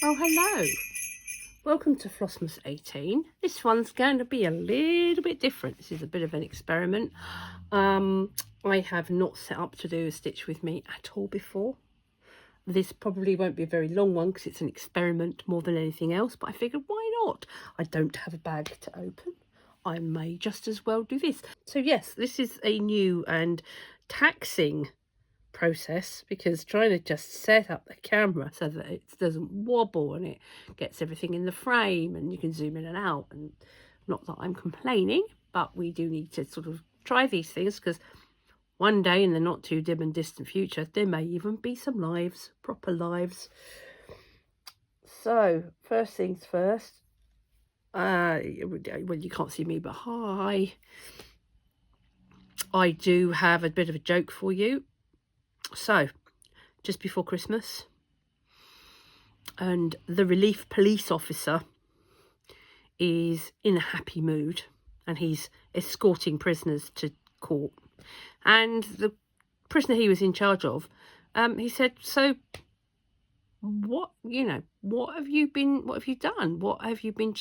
Oh, hello. Welcome to Flossmas 18. This one's going to be a little bit different. This is a bit of an experiment. I have not set up to do a stitch with me at all before. This probably won't be a very long one because it's an experiment more than anything else, but I figured why not? I don't have a bag to open. I may just as well do this. So yes, this is a new and taxing process because trying to just set up the camera so that it doesn't wobble and it gets everything in the frame and you can zoom in and out, and not that I'm complaining, but we do need to sort of try these things because one day in the not too dim and distant future there may even be some lives, proper lives. So first things first, well, you can't see me, but hi, I do have a bit of a joke for you. So, just before Christmas, and the relief police officer is in a happy mood and he's escorting prisoners to court. And the prisoner he was in charge of, he said, so what have you done? What have you been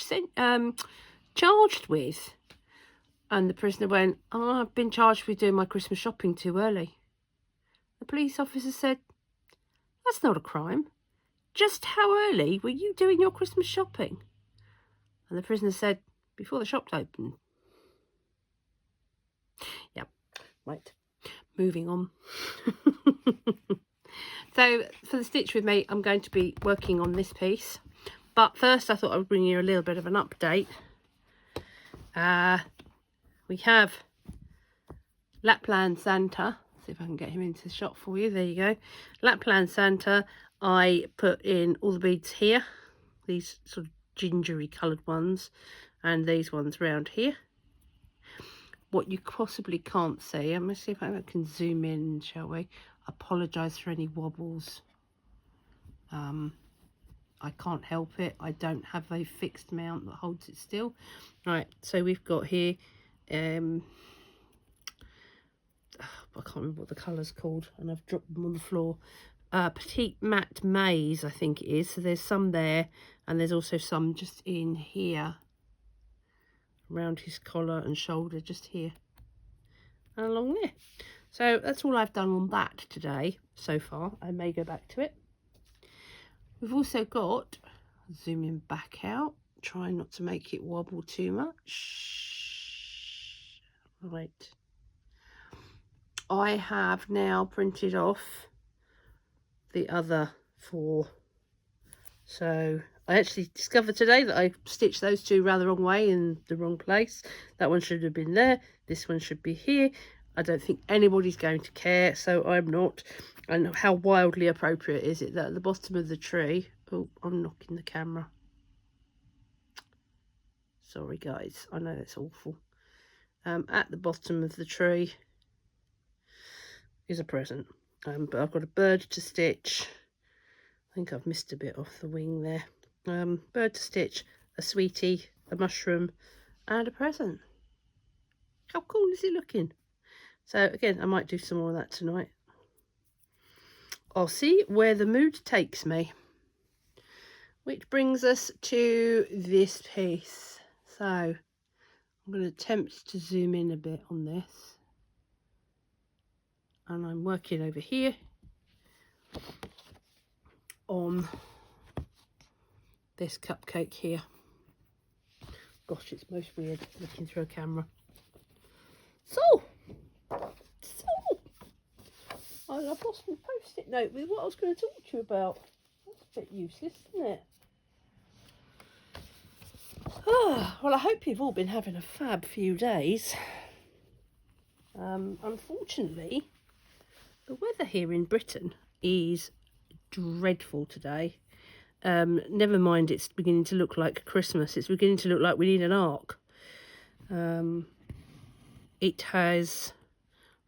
charged with? And the prisoner went, oh, I've been charged with doing my Christmas shopping too early. The police officer said, that's not a crime. Just how early were you doing your Christmas shopping? And the prisoner said, before the shop opened. Yep, right, moving on. So for the stitch with me, I'm going to be working on this piece. But first I thought I would bring you a little bit of an update. We have Lapland Santa. See if I can get him into the shot for you. There you go. Lapland Santa. I put in all the beads here, these sort of gingery coloured ones, and these ones round here. What you possibly can't see, I'm going to see if I can zoom in, shall we? Apologise for any wobbles. I can't help it. I don't have a fixed mount that holds it still. Right, so we've got here, I can't remember what the colour's called, and I've dropped them on the floor. Petite Matte Maize, I think it is. So there's some there, and there's also some just in here, around his collar and shoulder, just here, and along there. So that's all I've done on that today so far. I may go back to it. We've also got, zooming back out, trying not to make it wobble too much. Right. I have now printed off the other 4. So I actually discovered today that I stitched those 2 rather wrong way in the wrong place. That one should have been there. This one should be here. I don't think anybody's going to care, so I'm not. And how wildly appropriate is it that at the bottom of the tree... Oh, I'm knocking the camera. Sorry, guys. I know that's awful. At the bottom of the tree is a present. But I've got a bird to stitch. I think I've missed a bit off the wing there. Bird to stitch, a sweetie, a mushroom, and a present. How cool is it looking? So again, I might do some more of that tonight. I'll see where the mood takes me. Which brings us to this piece. So I'm going to attempt to zoom in a bit on this. And I'm working over here on this cupcake here. Gosh, it's most weird looking through a camera. So I've lost my post-it note with what I was going to talk to you about. That's a bit useless, isn't it? Well, I hope you've all been having a fab few days. Unfortunately, the weather here in Britain is dreadful today. Never mind it's beginning to look like Christmas. It's beginning to look like we need an ark. It has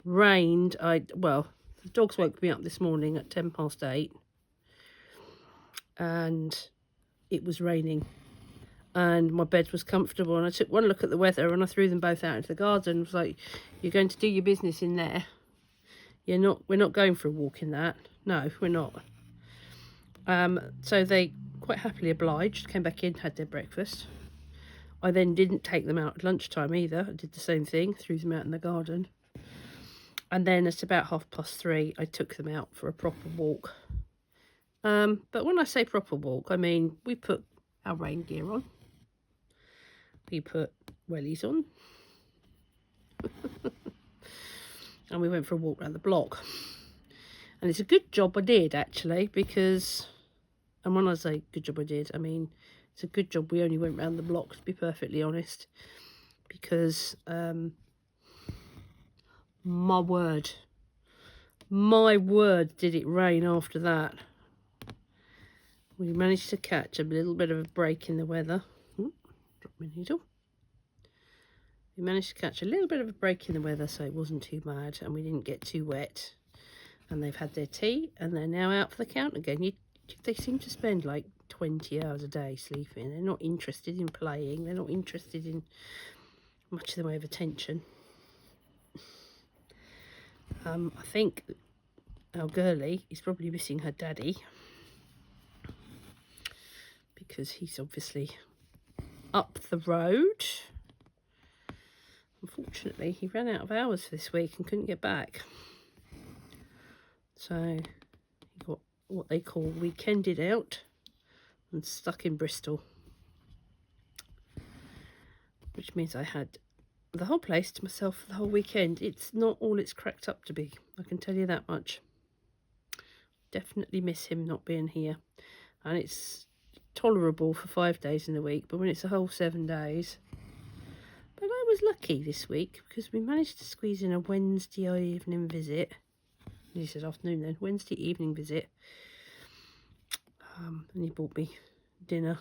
rained. Well, the dogs woke me up this morning at 8:10, and it was raining. And my bed was comfortable, and I took one look at the weather and I threw them both out into the garden. I was like, you're going to do your business in there. We're not going for a walk in that. No, we're not. So they quite happily obliged, came back in, had their breakfast. I then didn't take them out at lunchtime either. I did the same thing, threw them out in the garden. And then at about 3:30, I took them out for a proper walk. But when I say proper walk, I mean we put our rain gear on. We put wellies on. And we went for a walk around the block. And it's a good job I did, actually, because, and when I say good job I did, I mean it's a good job we only went round the block, to be perfectly honest, because my word, did it rain after that. We managed to catch a little bit of a break in the weather. Ooh, drop my needle. We managed to catch a little bit of a break in the weather, so it wasn't too bad, and we didn't get too wet. And they've had their tea, and they're now out for the count again. They seem to spend like 20 hours a day sleeping. They're not interested in playing. They're not interested in much in the way of attention. I think our girlie is probably missing her daddy, because he's obviously up the road. Unfortunately, he ran out of hours for this week and couldn't get back. So he got what they call weekended out and stuck in Bristol. Which means I had the whole place to myself for the whole weekend. It's not all it's cracked up to be, I can tell you that much. Definitely miss him not being here. And it's tolerable for 5 days in the week, but when it's a whole 7 days. But I was lucky this week because we managed to squeeze in a Wednesday evening visit. He said afternoon then, Wednesday evening visit. And he bought me dinner.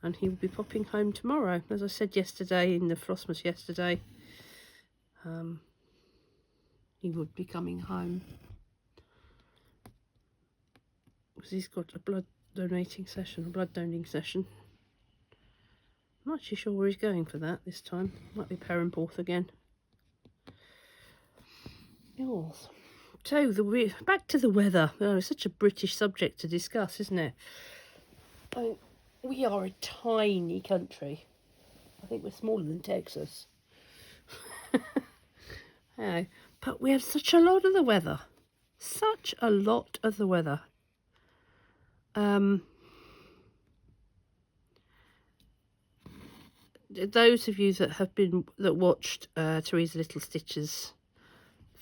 And he will be popping home tomorrow. As I said yesterday in the Flossmas yesterday, he would be coming home. Because he's got a blood donating session. I'm not actually sure where he's going for that this time. Might be Perranporth again. Yours. So, back to the weather. Oh, it's such a British subject to discuss, isn't it? We are a tiny country. I think we're smaller than Texas. Yeah, but we have such a lot of the weather. Such a lot of the weather. Those of you that watched Teresa Little Stitch's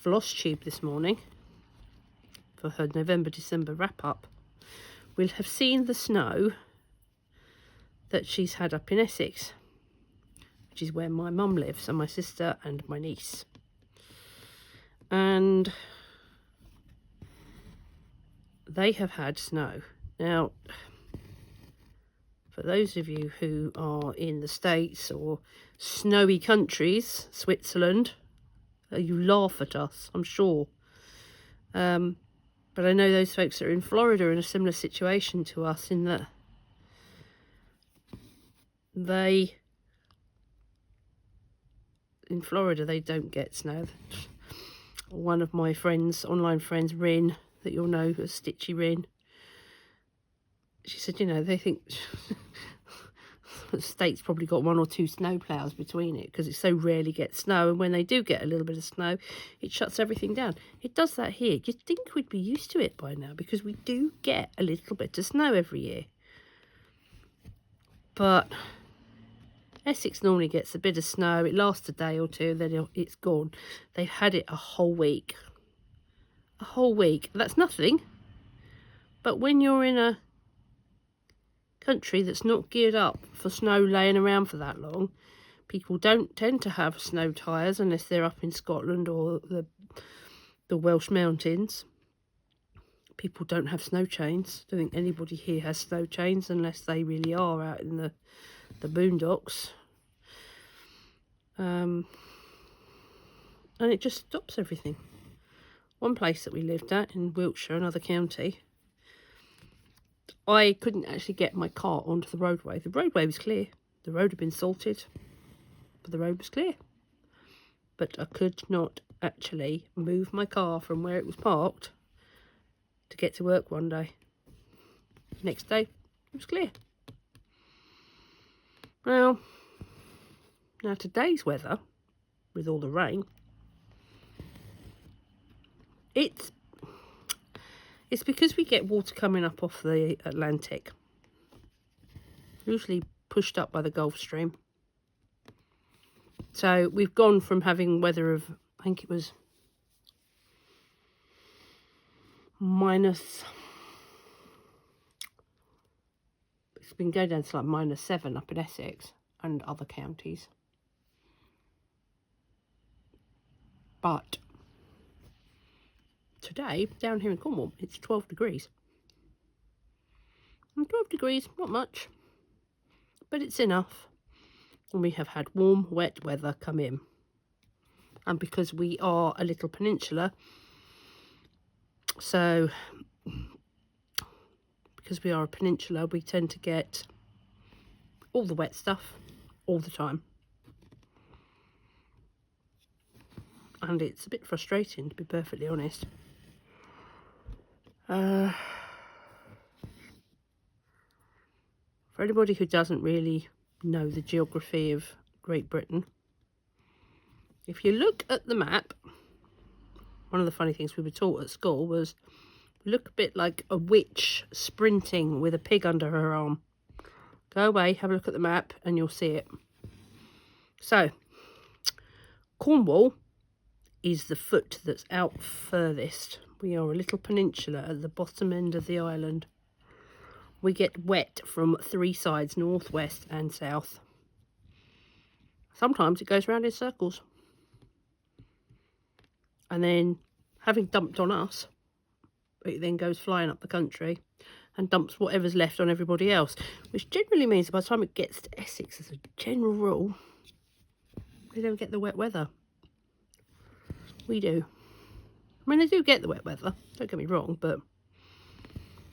Flosstube this morning for her November-December wrap-up will have seen the snow that she's had up in Essex, which is where my mum lives, and my sister and my niece. And they have had snow. Now, for those of you who are in the States or snowy countries, Switzerland, you laugh at us, I'm sure. But I know those folks that are in Florida are in a similar situation to us, in that in Florida, they don't get snow. One of my friends, online friends, Rin, that you'll know as Stitchy Rin, she said, you know, they think the state's probably got 1 or 2 snow ploughs between it because it so rarely gets snow, and when they do get a little bit of snow, it shuts everything down. It does that here. You'd think we'd be used to it by now because we do get a little bit of snow every year. But Essex normally gets a bit of snow. It lasts a day or two, then it's gone. They've had it a whole week. A whole week. That's nothing. But when you're in a country that's not geared up for snow laying around for that long, people don't tend to have snow tyres unless they're up in Scotland or the Welsh mountains. People don't have snow chains. I don't think anybody here has snow chains unless they really are out in the boondocks. And it just stops everything. One place that we lived at in Wiltshire, another county, I couldn't actually get my car onto the roadway. The roadway was clear. The road had been salted, but the road was clear. But I could not actually move my car from where it was parked to get to work one day. Next day, it was clear. Well, now today's weather, with all the rain, it's because we get water coming up off the Atlantic, usually pushed up by the Gulf Stream. So we've gone from having weather of, I think it was it's been going down to like -7 up in Essex and other counties. But today, down here in Cornwall, it's 12 degrees. And 12 degrees, not much, but it's enough. And we have had warm, wet weather come in. And because we are a little peninsula, so because we are a peninsula, we tend to get all the wet stuff all the time. And it's a bit frustrating, to be perfectly honest. For anybody who doesn't really know the geography of Great Britain, if you look at the map, one of the funny things we were taught at school was look a bit like a witch sprinting with a pig under her arm. Go away, have a look at the map, and you'll see it. So, Cornwall is the foot that's out furthest. We are a little peninsula at the bottom end of the island. We get wet from 3 sides, north, west and south. Sometimes it goes round in circles. And then, having dumped on us, it then goes flying up the country and dumps whatever's left on everybody else. Which generally means by the time it gets to Essex, as a general rule, they don't get the wet weather. We do. I mean, they do get the wet weather, don't get me wrong, but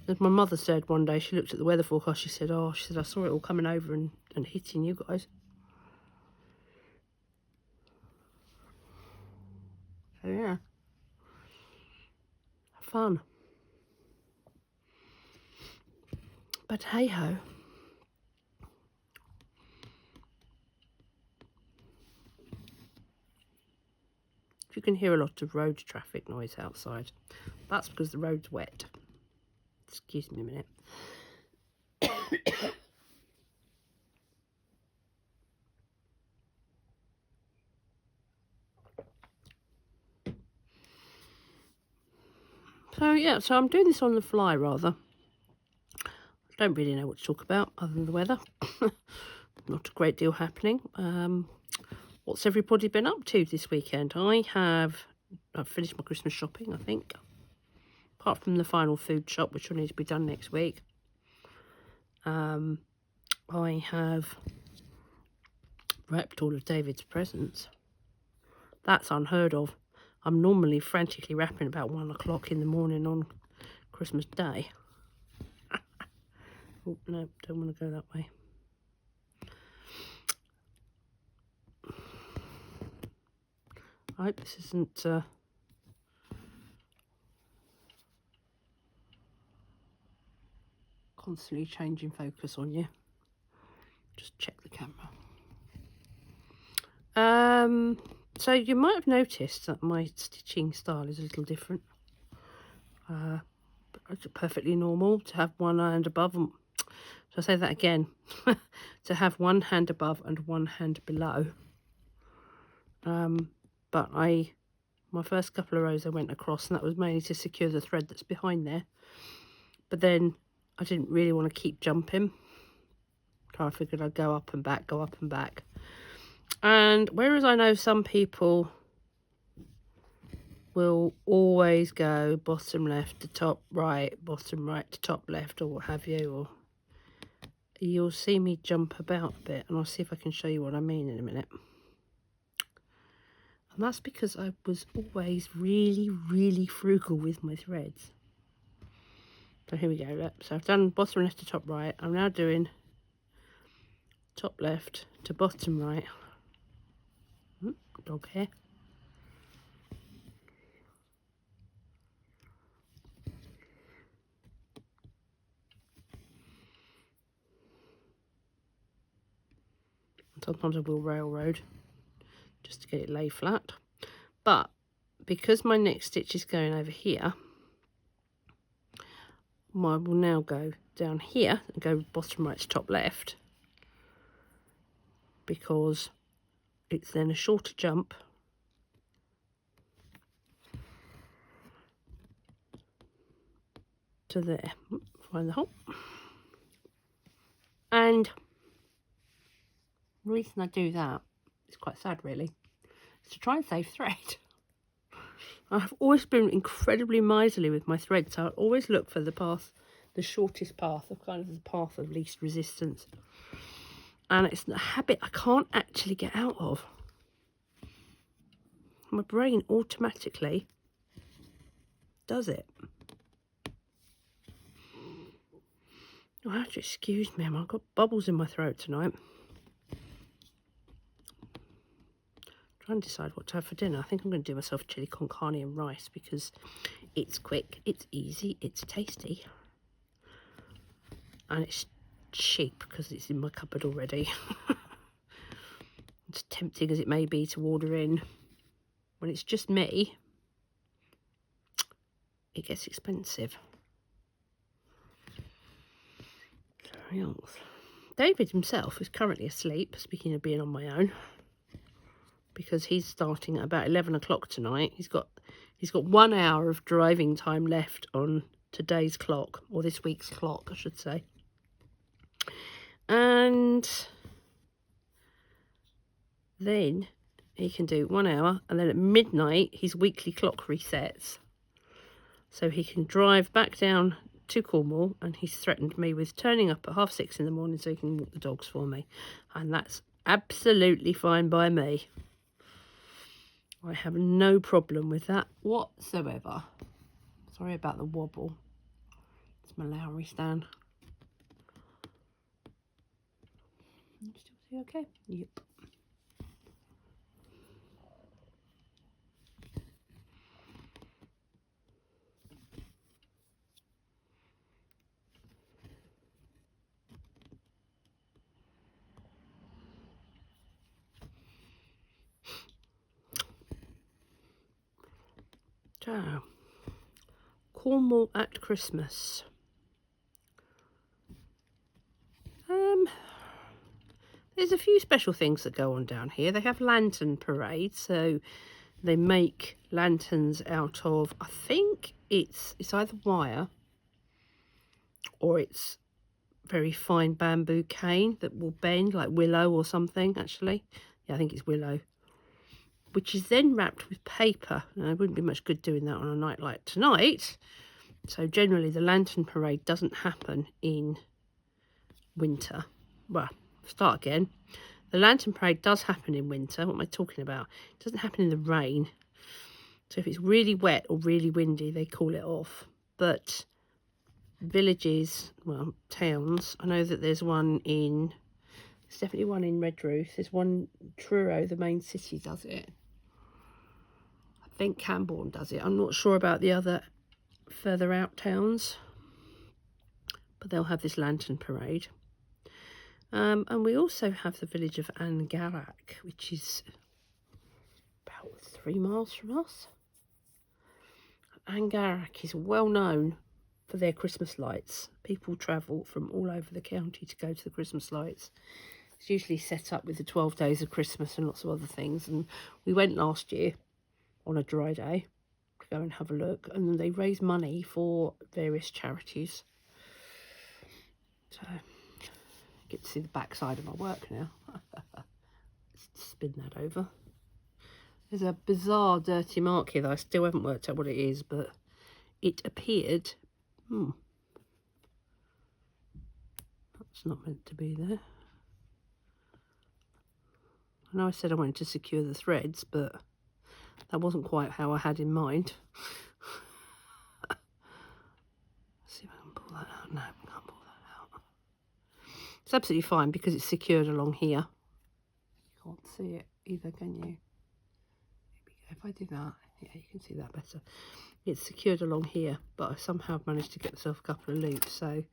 as my mother said one day, she looked at the weather forecast, she said, I saw it all coming over and hitting you guys. So yeah, fun. But hey ho. You can hear a lot of road traffic noise outside. That's because the road's wet. Excuse me a minute. So I'm doing this on the fly rather. I don't really know what to talk about other than the weather. Not a great deal happening. What's everybody been up to this weekend? I've finished my Christmas shopping, I think. Apart from the final food shop, which will need to be done next week. I have wrapped all of David's presents. That's unheard of. I'm normally frantically wrapping about 1 o'clock in the morning on Christmas Day. Oh, no, don't want to go that way. I hope this isn't constantly changing focus on you. Just check the camera. So you might have noticed that my stitching style is a little different. But it's perfectly normal to have one hand above. So I say that again. To have one hand above and one hand below. But my first couple of rows I went across, and that was mainly to secure the thread that's behind there. But then I didn't really want to keep jumping. So I figured I'd go up and back, go up and back. And whereas I know some people will always go bottom left to top right, bottom right to top left, or what have you, or you'll see me jump about a bit, and I'll see if I can show you what I mean in a minute. And that's because I was always really, really frugal with my threads. So here we go. So I've done bottom left to top right. I'm now doing top left to bottom right. Dog hair. Sometimes I will railroad just to get it lay flat. But because my next stitch is going over here, I will now go down here and go bottom right to top left, because it's then a shorter jump to there. Find the hole. And the reason I do that, it's quite sad really, is to try and save thread. I've always been incredibly miserly with my thread, so I always look for the path, the shortest path, or kind of the path of least resistance. And it's a habit I can't actually get out of. My brain automatically does it. Oh, have to excuse me, I've got bubbles in my throat tonight. Trying to decide what to have for dinner. I think I'm going to do myself chili con carne and rice, because it's quick, it's easy, it's tasty, and it's cheap because it's in my cupboard already. As tempting as it may be to order in, when it's just me, it gets expensive. David himself is currently asleep, speaking of being on my own, because he's starting at about 11 o'clock tonight. He's got 1 hour of driving time left on today's clock, or this week's clock, I should say. And then he can do 1 hour, and then at midnight his weekly clock resets. So he can drive back down to Cornwall, and he's threatened me with turning up at 6:30 in the morning so he can walk the dogs for me. And that's absolutely fine by me. I have no problem with that whatsoever. Sorry about the wobble. It's my Lowry stand. You still see okay? Yep. So, Cornwall at Christmas. There's a few special things that go on down here. They have lantern parades, so they make lanterns out of, I think it's either wire or it's very fine bamboo cane that will bend, like willow or something, actually. Yeah, I think it's willow. Which is then wrapped with paper. Now, it wouldn't be much good doing that on a night like tonight. So generally the lantern parade doesn't happen in winter. Well, start again. The lantern parade does happen in winter. What am I talking about? It doesn't happen in the rain. So if it's really wet or really windy, they call it off. But villages, well, towns, I know that there's definitely one in Redruth. There's one, Truro, the main city, does it. I think Camborne does it. I'm not sure about the other further out towns, but they'll have this lantern parade. And we also have the village of Angarak, which is about 3 miles from us. Angarak is well known for their Christmas lights. People travel from all over the county to go to the Christmas lights. It's usually set up with the 12 days of Christmas and lots of other things. And we went last year on a dry day to go and have a look, and then they raise money for various charities. So I get to see the back side of my work now. Let's spin that over. There's a bizarre dirty mark here that I still haven't worked out what it is, but it appeared, that's not meant to be there. I know I said I wanted to secure the threads, but that wasn't quite how I had in mind. Let's see if I can pull that out. No, I can't pull that out. It's absolutely fine because it's secured along here. You can't see it either, can you? If I do that, yeah, you can see that better. It's secured along here, but I somehow managed to get myself a couple of loops. So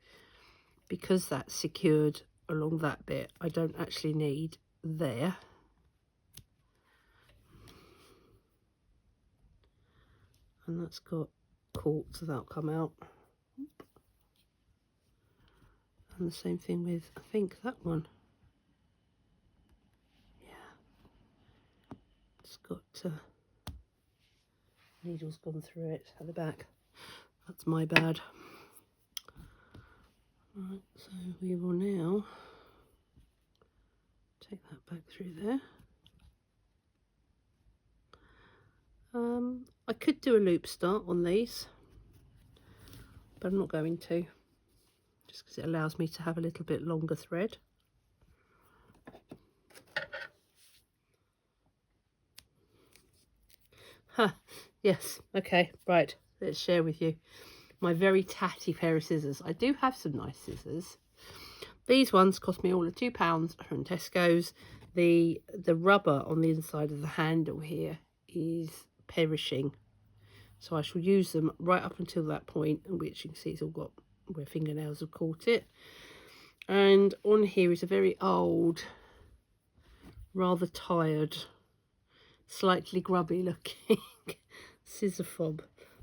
because that's secured along that bit, I don't actually need there. And that's got cords, so that'll come out. And the same thing with, I think, that one. Yeah. It's got needles gone through it at the back. That's my bad. Right, so we will now take that back through there. I could do a loop start on these, but I'm not going to, just because it allows me to have a little bit longer thread. Yes, okay, right, let's share with you my very tatty pair of scissors. I do have some nice scissors. These ones cost me all of £2 from Tesco's. The rubber on the inside of the handle here is perishing, so I shall use them right up until that point, which you can see it's all got where fingernails have caught it. And on here is a very old, rather tired, slightly grubby looking scissor fob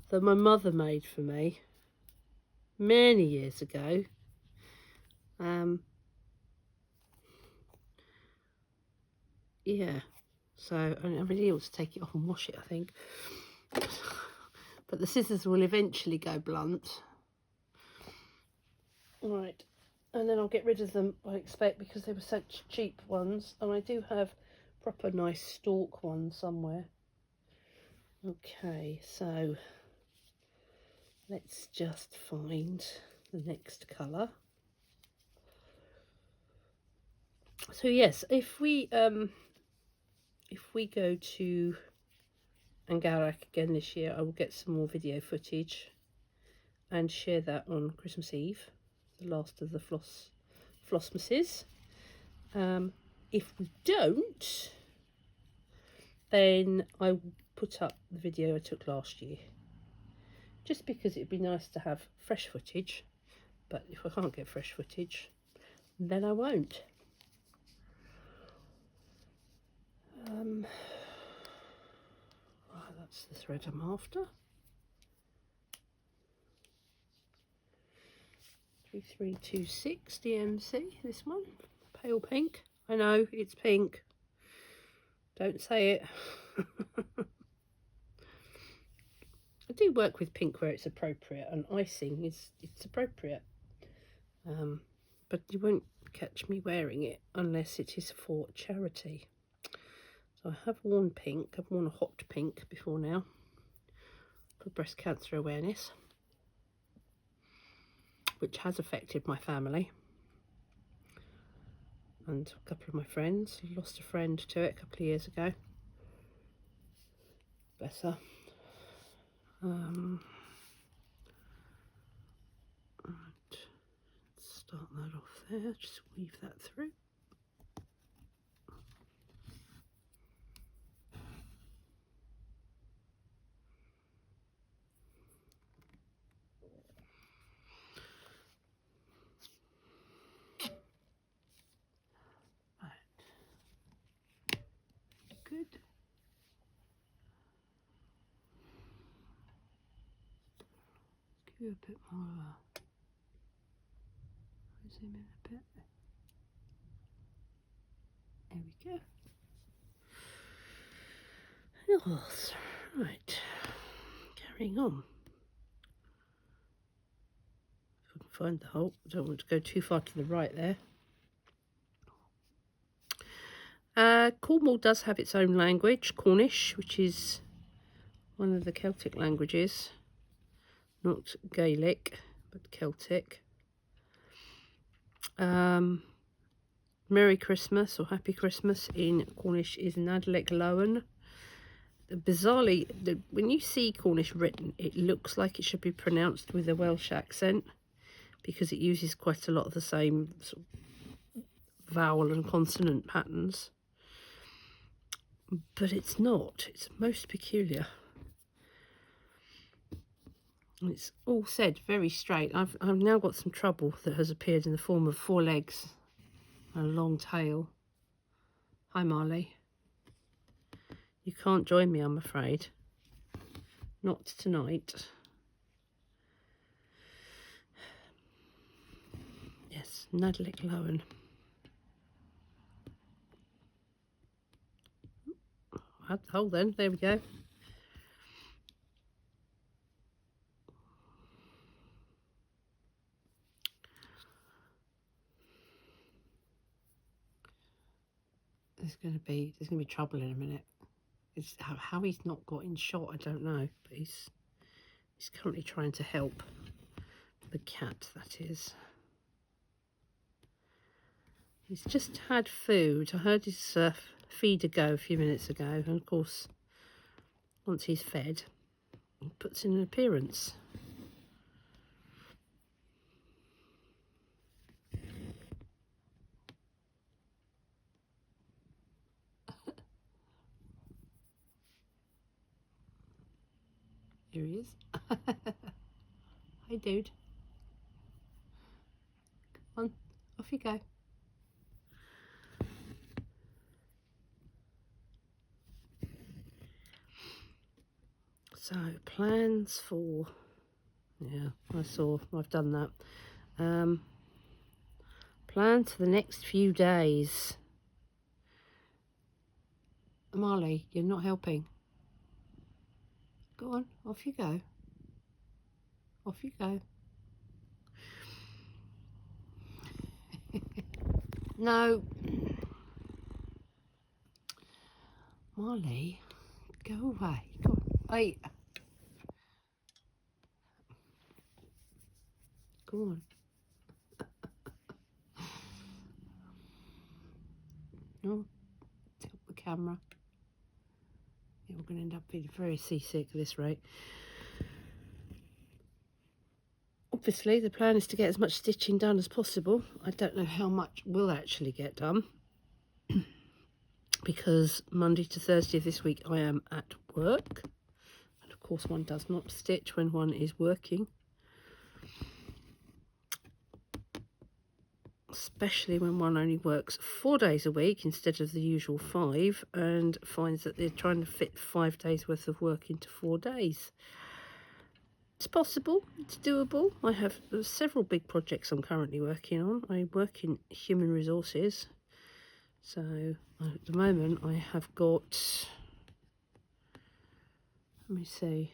that my mother made for me many years ago. Yeah, so I really ought to take it off and wash it, I think. But the scissors will eventually go blunt. Right, and then I'll get rid of them, I expect, because they were such cheap ones. And I do have proper nice stalk ones somewhere. Okay, so let's just find the next colour. So yes, if we go to Angarak again this year, I will get some more video footage and share that on Christmas Eve, the last of the Flossmasses. If we don't, then I will put up the video I took last year, just because it'd be nice to have fresh footage. But if I can't get fresh footage, then I won't. Right, that's the thread I'm after. 3326 DMC, this one, pale pink. I know it's pink, don't say it. I do work with pink where it's appropriate, and icing it's appropriate, but you won't catch me wearing it unless it is for charity. So I have worn pink. I've worn a hot pink before now for breast cancer awareness, which has affected my family and a couple of my friends. I lost a friend to it a couple of years ago. Bless her. Right. Let's start that off there. Just weave that through. Good. Give you a bit more of a zoom in a bit. There we go. Hillis. Right. Carrying on. If I can find the hole. I don't want to go too far to the right there. Cornwall does have its own language, Cornish, which is one of the Celtic languages. Not Gaelic, but Celtic. Merry Christmas or Happy Christmas in Cornish is Nadleg Lowen. Bizarrely, when you see Cornish written, it looks like it should be pronounced with a Welsh accent, because it uses quite a lot of the same sort of vowel and consonant patterns. But it's not. It's most peculiar. It's all said very straight. I've now got some trouble that has appeared in the form of 4 legs and a long tail. Hi Marley. You can't join me, I'm afraid. Not tonight. Yes, Nadlik Lowen. Hold then, there we go. There's gonna be trouble in a minute. It's how he's not got in shot, I don't know, but he's currently trying to help the cat, that is. He's just had food. I heard his feeder go a few minutes ago, and of course, once he's fed, he puts in an appearance. Here he is. Hi, dude. Come on, off you go. So, plans for... Yeah, I've done that. Plans for the next few days. Marley, you're not helping. Go on, off you go. Off you go. No. Marley, go away. Go on. Wait. Go on. No, tilt the camera. Yeah, we're going to end up being very seasick at this rate. Obviously, the plan is to get as much stitching done as possible. I don't know how much will actually get done because Monday to Thursday of this week I am at work. And of course, one does not stitch when one is working. Especially when one only works 4 days a week instead of the usual 5 and finds that they're trying to fit 5 days worth of work into 4 days. It's possible, it's doable. I have several big projects I'm currently working on. I work in human resources, so at the moment I have got, let me see,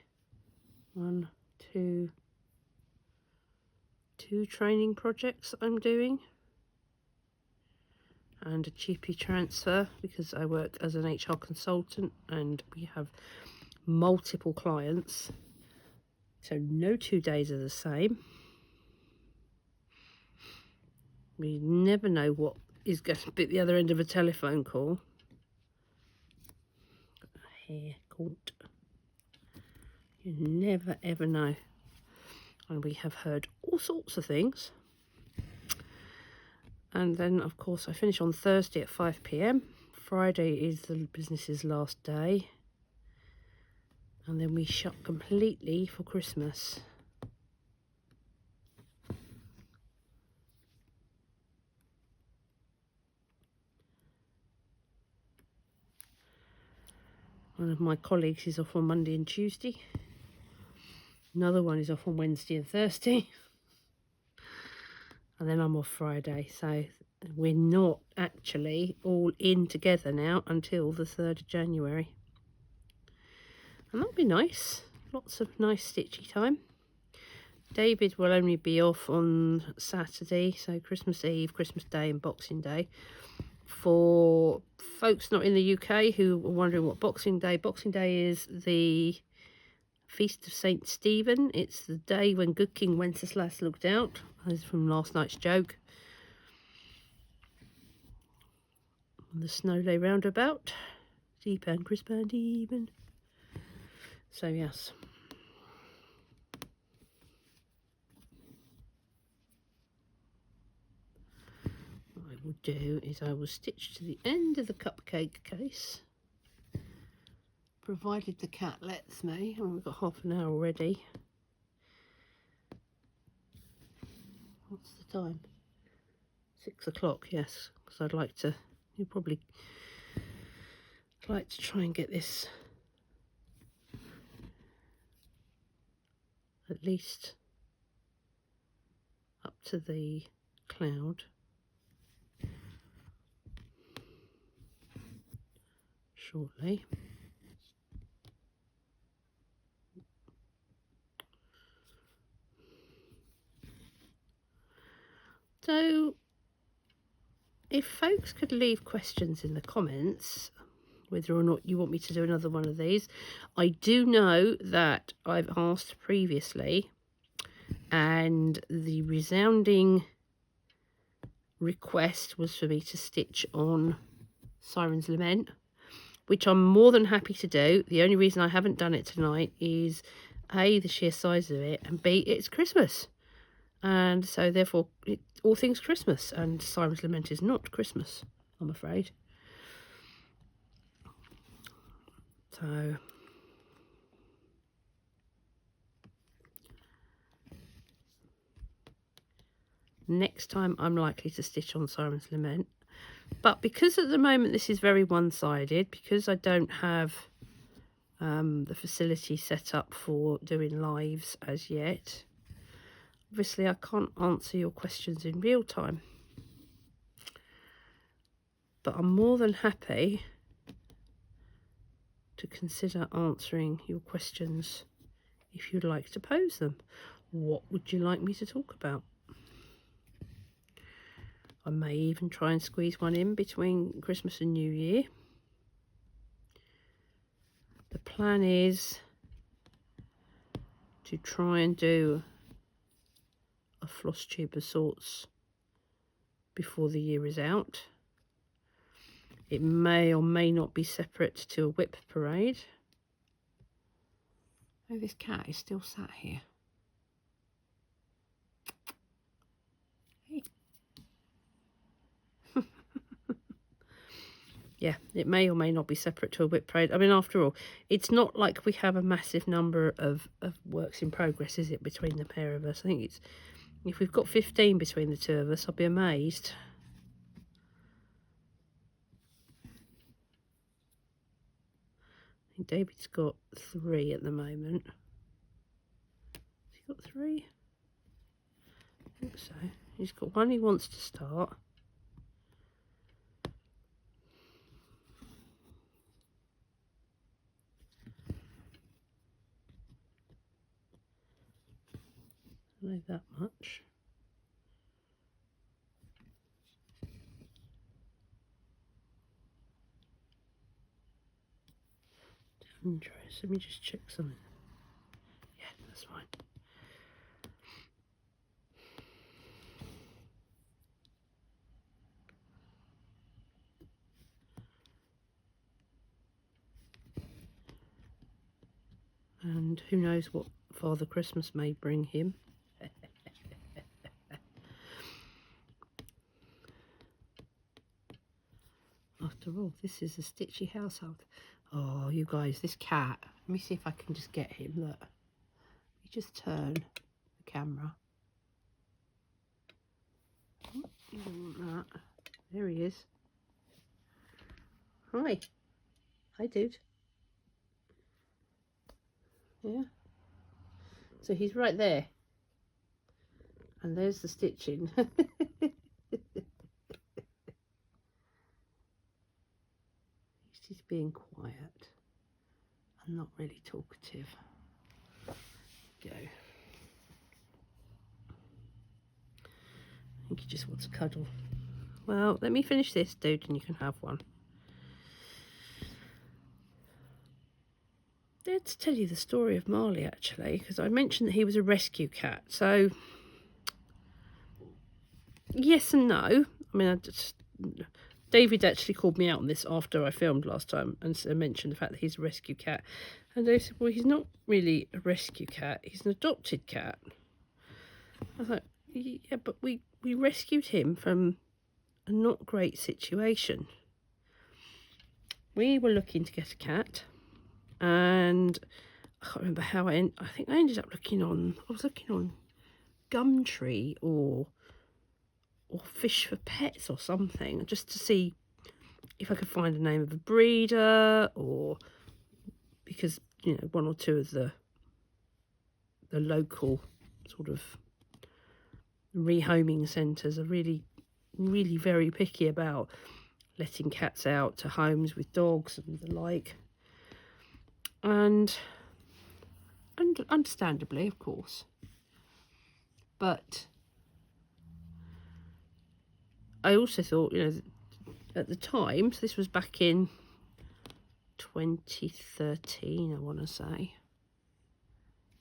two training projects I'm doing, and a GP transfer because I work as an HR consultant and we have multiple clients, so no 2 days are the same. We never know what is going to be at the other end of a telephone call. Got a hair caught. You never ever know. And we have heard all sorts of things. And then, of course, I finish on Thursday at 5 p.m. Friday is the business's last day. And then we shut completely for Christmas. One of my colleagues is off on Monday and Tuesday. Another one is off on Wednesday and Thursday. And then I'm off Friday. So we're not actually all in together now until the 3rd of January. And that'll be nice. Lots of nice stitchy time. David will only be off on Saturday, so Christmas Eve, Christmas Day and Boxing Day. For folks not in the UK who are wondering what Boxing Day is, the Feast of St. Stephen. It's the day when good King Wenceslas looked out. This is from last night's joke. And the snow lay round about, deep and crisp and even. So yes. What I will do is I will stitch to the end of the cupcake case, provided the cat lets me. Oh, we've got half an hour already. What's the time? 6 o'clock, yes, because I'd like to, you'll probably I'd like to try and get this at least up to the cloud. Shortly. So if folks could leave questions in the comments whether or not you want me to do another one of these. I do know that I've asked previously and the resounding request was for me to stitch on Siren's Lament, which I'm more than happy to do. The only reason I haven't done it tonight is A, the sheer size of it, and B, it's Christmas. And so therefore, all things Christmas, and Siren's Lament is not Christmas, I'm afraid. So next time I'm likely to stitch on Siren's Lament. But because at the moment this is very one-sided, because I don't have the facility set up for doing lives as yet, obviously I can't answer your questions in real time. But I'm more than happy to consider answering your questions if you'd like to pose them. What would you like me to talk about? I may even try and squeeze one in between Christmas and New Year. The plan is to try and do a Flosstube of sorts before the year is out. It may or may not be separate to a whip parade. Oh, this cat is still sat here. Hey. Yeah, it may or may not be separate to a whip parade. I mean, after all, it's not like we have a massive number of works in progress, is it, between the pair of us? I think it's, if we've got 15 between the two of us, I'll be amazed. I think David's got 3 at the moment. Has he got 3? I think so. He's got 1 he wants to start. I know that much. Dangerous. Let me just check something. Yeah, that's fine. And who knows what Father Christmas may bring him. After all, this is a stitchy household. Oh, you guys, this cat. Let me see if I can just get him. Look. You just turn the camera. Oh, you don't want that. There he is. Hi. Hi, dude. Yeah. So he's right there. And there's the stitching. He's being quiet and not really talkative. Go. I think he just wants a cuddle. Well, let me finish this, dude, and you can have one. Let's tell you the story of Marley, actually, because I mentioned that he was a rescue cat. So, yes and no. I mean, David actually called me out on this after I filmed last time and mentioned the fact that he's a rescue cat. And they said, well, he's not really a rescue cat. He's an adopted cat. I was like, yeah, but we rescued him from a not great situation. We were looking to get a cat. And I can't remember how I think I ended up looking on, I was looking on Gumtree or Fish for Pets or something, just to see if I could find a name of a breeder, or because, you know, one or two of the local sort of rehoming centres are really very picky about letting cats out to homes with dogs and the like, and understandably, of course. But I also thought, you know, at the time, so this was back in 2013, I want to say.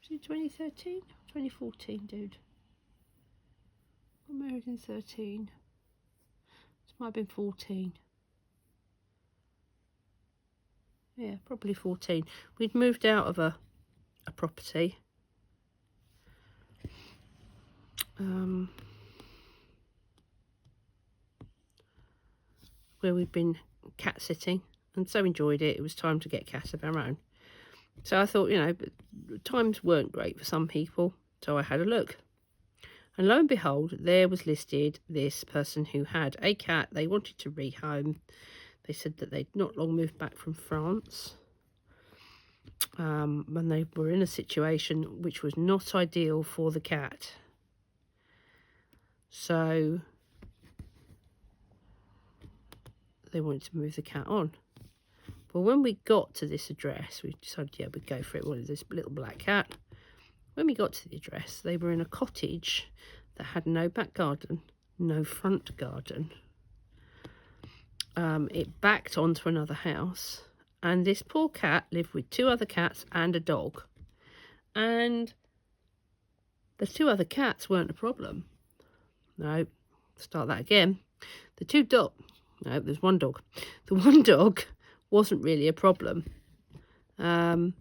Was it 2013? 2014, dude. I got married in 13. This might have been 14. Yeah, probably 14. We'd moved out of a property. Where we'd been cat sitting and so enjoyed it. It was time to get cats of our own. So I thought, you know, times weren't great for some people. So I had a look. And lo and behold, there was listed this person who had a cat they wanted to rehome. They said that they'd not long moved back from France. When they were in a situation which was not ideal for the cat. So they wanted to move the cat on. Well, when we got to this address, we decided, yeah, we'd go for it. We wanted this little black cat. When we got to the address, they were in a cottage that had no back garden, no front garden. It backed onto another house, and this poor cat lived with two other cats and a dog. And the two other cats weren't a problem. No, start that again. No, there's one dog. The one dog wasn't really a problem. But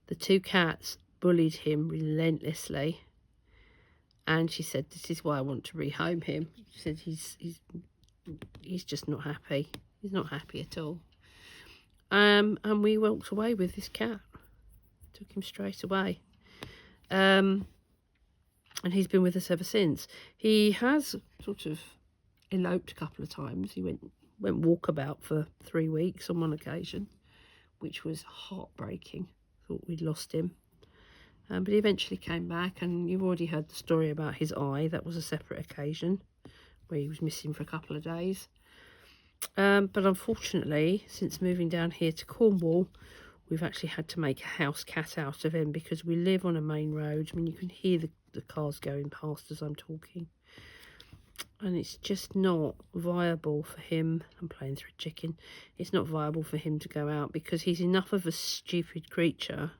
the two cats bullied him relentlessly. And she said, this is why I want to rehome him. She said he's just not happy. He's not happy at all. And we walked away with this cat. Took him straight away. And he's been with us ever since. He has sort of eloped a couple of times. He went walkabout for 3 weeks on one occasion, which was heartbreaking. Thought we'd lost him. But he eventually came back, and you've already heard the story about his eye. That was a separate occasion where he was missing for a couple of days. But unfortunately, since moving down here to Cornwall, we've actually had to make a house cat out of him because we live on a main road. I mean, you can hear the cars going past as I'm talking. And it's just not viable for him. I'm playing thread chicken. It's not viable for him to go out because he's enough of a stupid creature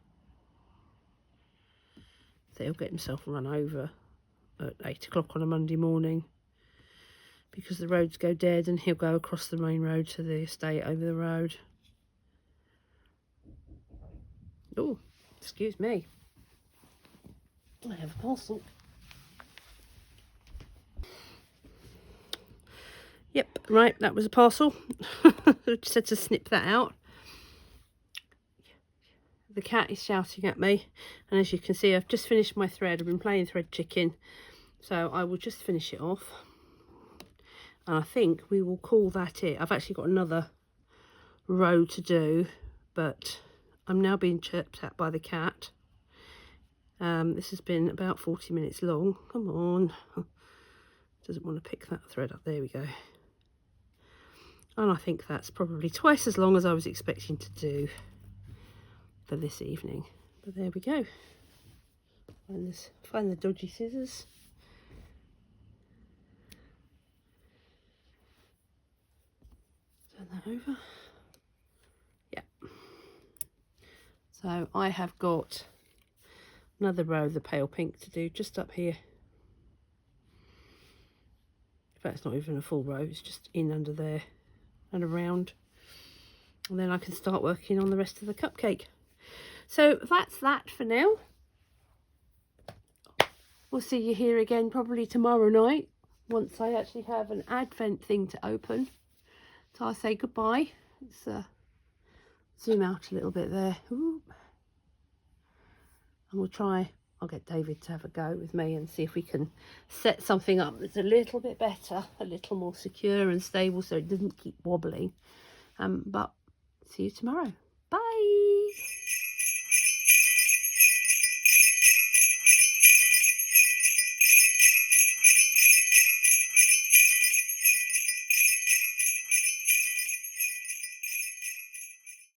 that he'll get himself run over at 8 o'clock on a Monday morning because the roads go dead, and he'll go across the main road to the estate over the road. Oh, excuse me. I have a parcel. Yep, right, that was a parcel. Just had to snip that out. The cat is shouting at me, and as you can see, I've just finished my thread. I've been playing thread chicken, so I will just finish it off, and I think we will call that it. I've actually got another row to do, but I'm now being chirped at by the cat. This has been about 40 minutes long. Come on. Doesn't want to pick that thread up. There we go. And I think that's probably twice as long as I was expecting to do for this evening. But there we go. Find the dodgy scissors. Turn that over. Yeah. So I have got another row of the pale pink to do just up here. In fact, it's not even a full row, it's just in under there and around. And then I can start working on the rest of the cupcake. So that's that for now. We'll see you here again probably tomorrow night once I actually have an advent thing to open. So I'll say goodbye. Let's zoom out a little bit there. Ooh. And we'll try I'll get David to have a go with me and see if we can set something up that's a little bit better, a little more secure and stable so it doesn't keep wobbling. But see you tomorrow.